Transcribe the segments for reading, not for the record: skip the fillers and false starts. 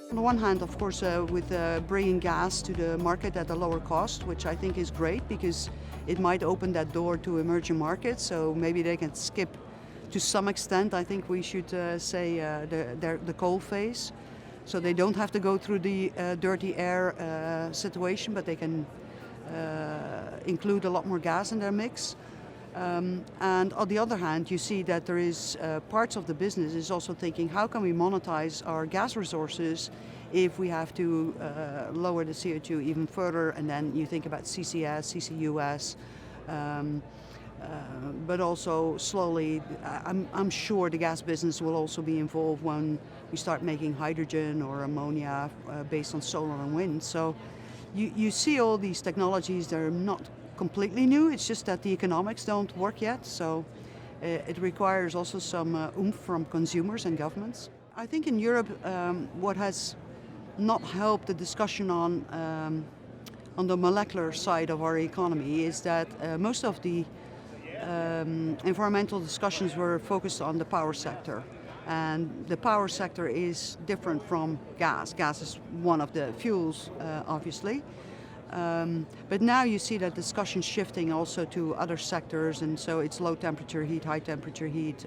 On the one hand, of course, with bringing gas to the market at a lower cost, which I think is great because it might open that door to emerging markets, so maybe they can skip to some extent, I think we should say, the coal phase. So they don't have to go through the dirty air situation, but they can include a lot more gas in their mix. And on the other hand, you see that there is parts of the business is also thinking, how can we monetize our gas resources if we have to lower the CO2 even further? And then you think about CCS, CCUS, but also slowly, I'm sure the gas business will also be involved when we start making hydrogen or ammonia based on solar and wind. So you see all these technologies, they're not completely new, it's just that the economics don't work yet, so it requires also some oomph from consumers and governments. I think in Europe what has not helped the discussion on the molecular side of our economy is that most of the environmental discussions were focused on the power sector, and the power sector is different from gas. Gas is one of the fuels, obviously. But now you see that discussion shifting also to other sectors, and so it's low temperature heat, high temperature heat,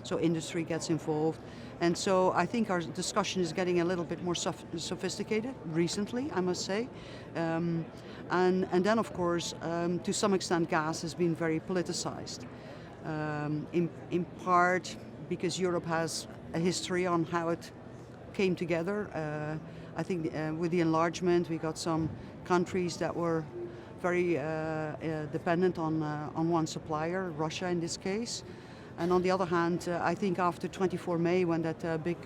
so industry gets involved. And so I think our discussion is getting a little bit more sophisticated recently, I must say. And then of course, to some extent, gas has been very politicized, in part because Europe has a history on how it came together. I think with the enlargement, we got some countries that were very dependent on one supplier, Russia in this case. And on the other hand, I think after 24 May, when that big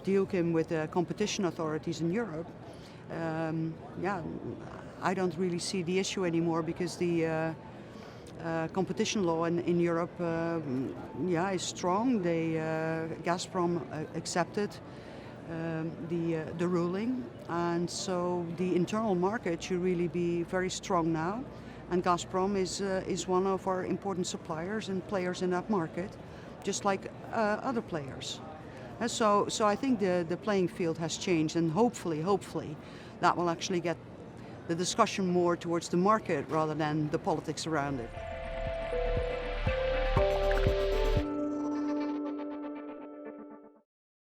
deal came with the competition authorities in Europe, I don't really see the issue anymore because the competition law in Europe is strong. Gazprom accepted the ruling, and so the internal market should really be very strong now, and Gazprom is one of our important suppliers and players in that market, just like other players. So I think the playing field has changed, and hopefully that will actually get the discussion more towards the market rather than the politics around it.